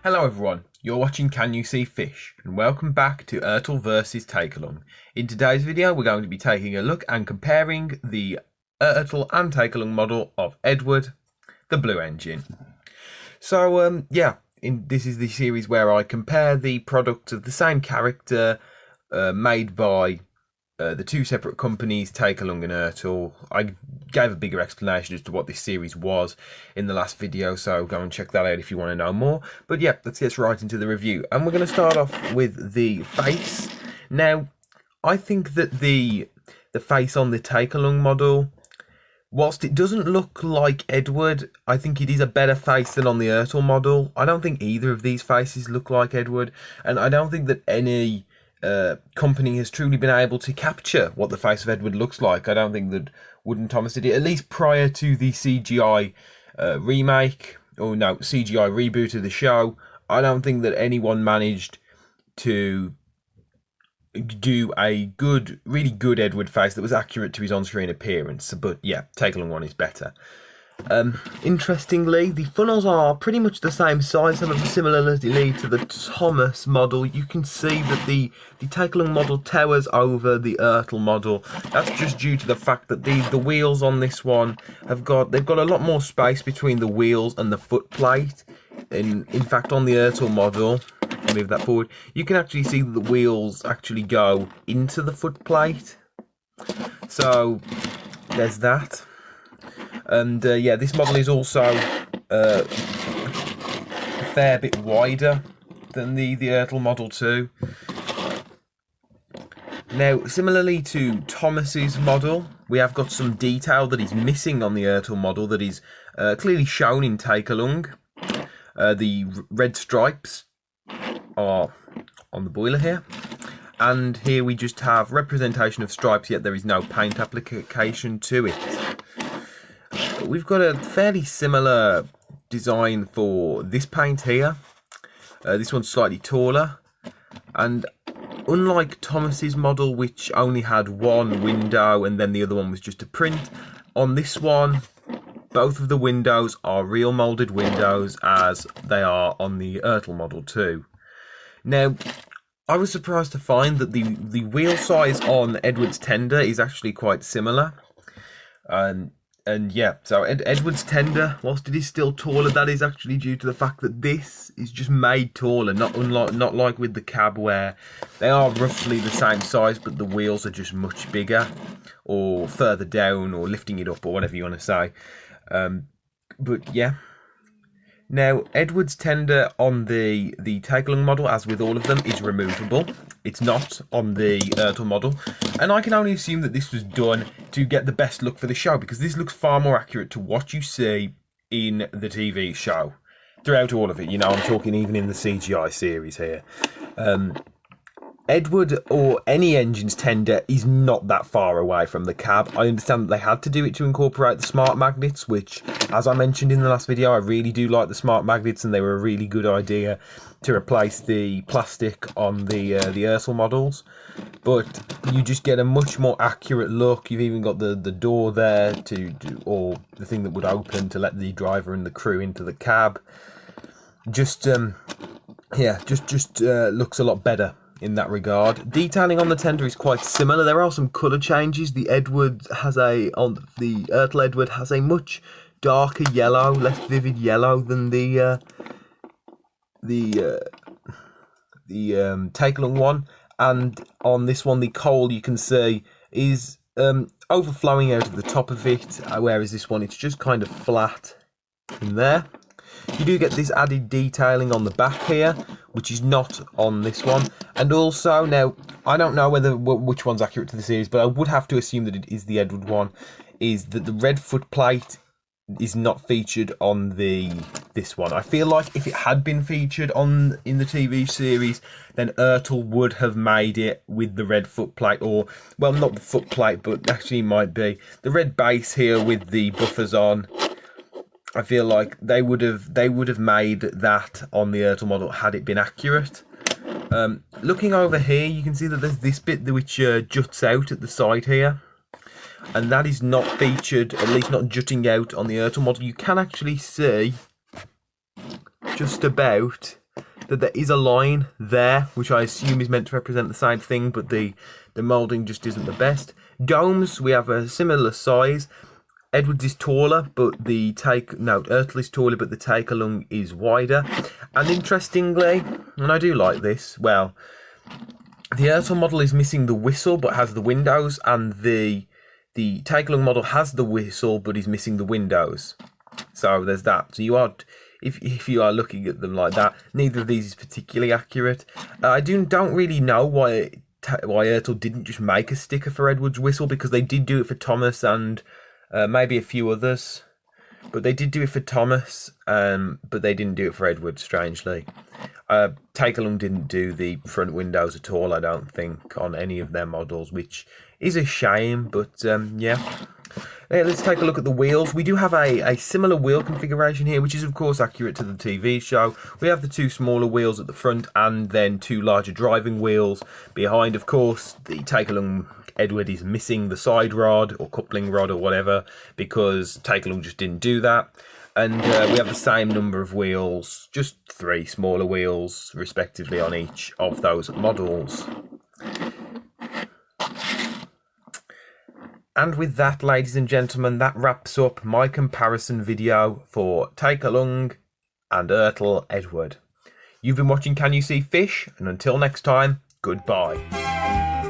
Hello everyone, you're watching Can You See Fish, and welcome back to ERTL versus Takealong. In today's video we're going to be taking a look and comparing the ERTL and Takealong model of Edward, the blue engine. So this is the series where I compare the products of the same character made by the two separate companies, Takealong and ERTL. I gave a bigger explanation as to what this series was in the last video, so go and check that out if you want to know more. But yeah, let's get right into the review. And we're going to start off with the face. Now, I think that the face on the Takealong model, whilst it doesn't look like Edward, I think it is a better face than on the ERTL model. I don't think either of these faces look like Edward, and I don't think that any company has truly been able to capture what the face of Edward looks like. I don't think that Wood and Thomas did it, at least prior to the CGI remake, or no, CGI reboot of the show. I don't think that anyone managed to do a really good Edward face that was accurate to his on-screen appearance. But yeah, Takealong one is better. Interestingly, the funnels are pretty much the same size, some of the similarity to the Thomas model. You can see that the Takealong model towers over the ERTL model. That's just due to the fact that the wheels on this one they've got a lot more space between the wheels and the foot plate. In fact, on the ERTL model, I'll move that forward, you can actually see that the wheels actually go into the foot plate. So there's that. And yeah, this model is also a fair bit wider than the ERTL model too. Now, similarly to Thomas's model, we have got some detail that is missing on the ERTL model that is clearly shown in Takealong. The red stripes are on the boiler here, and here we just have representation of stripes, yet there is no paint application to it. We've got a fairly similar design for this paint here. This one's slightly taller, and unlike Thomas's model, which only had one window and then the other one was just a print, on this one both of the windows are real moulded windows, as they are on the ERTL model too. Now, I was surprised to find that the wheel size on Edward's tender is actually quite similar. And yeah, so Edward's tender, whilst it is still taller, that is actually due to the fact that this is just made taller, not like with the cab, where they are roughly the same size, but the wheels are just much bigger, or further down, or lifting it up, or whatever you want to say. But yeah. Now, Edward's tender on the Takealong model, as with all of them, is removable. It's not on the ERTL model. And I can only assume that this was done to get the best look for the show, because this looks far more accurate to what you see in the TV show. Throughout all of it, you know, I'm talking even in the CGI series here. Edward, or any engine's tender, is not that far away from the cab. I understand that they had to do it to incorporate the smart magnets, which, as I mentioned in the last video, I really do like the smart magnets, and they were a really good idea to replace the plastic on the ERTL models. But you just get a much more accurate look. You've even got the door there or the thing that would open to let the driver and the crew into the cab. Just looks a lot better in that regard. Detailing on the tender is quite similar. There are some colour changes. The ERTL Edward has a much darker yellow, less vivid yellow than the Takealong one. And on this one, the coal, you can see, is overflowing out of the top of it, whereas this one, it's just kind of flat in there. You do get this added detailing on the back here, which is not on this one. And also, now, I don't know which one's accurate to the series, but I would have to assume that it is the Edward one, is that the red foot plate is not featured on this one. I feel like if it had been featured in the TV series, then ERTL would have made it with the red foot plate, or, well, not the foot plate, but actually might be the red base here with the buffers on. I feel like they would have made that on the ERTL model had it been accurate. Looking over here, you can see that there's this bit which juts out at the side here, and that is not featured, at least not jutting out on the ERTL model. You can actually see just about that there is a line there, which I assume is meant to represent the same thing, but the moulding just isn't the best. Domes, we have a similar size. Edwards is taller, but ERTL is taller, but the take along is wider. And interestingly, and I do like this, well, the ERTL model is missing the whistle, but has the windows, and the take along model has the whistle, but is missing the windows. So there's that. So you are, if you are looking at them like that, neither of these is particularly accurate. I don't really know why ERTL didn't just make a sticker for Edwards' whistle, because they did do it for Thomas and maybe a few others. But they did do it for Thomas, but they didn't do it for Edwards, strangely. Take Along didn't do the front windows at all, I don't think, on any of their models, which is a shame, but yeah. Let's take a look at the wheels. We do have a similar wheel configuration here, which is of course accurate to the TV show. We have the two smaller wheels at the front and then two larger driving wheels behind. Of course, the Take Along Edward is missing the side rod or coupling rod or whatever, because Take Along just didn't do that. And we have the same number of wheels, just 3 smaller wheels respectively on each of those models. And with that, ladies and gentlemen, that wraps up my comparison video for Take Along and ERTL Edward. You've been watching Can You See Fish? And until next time, goodbye.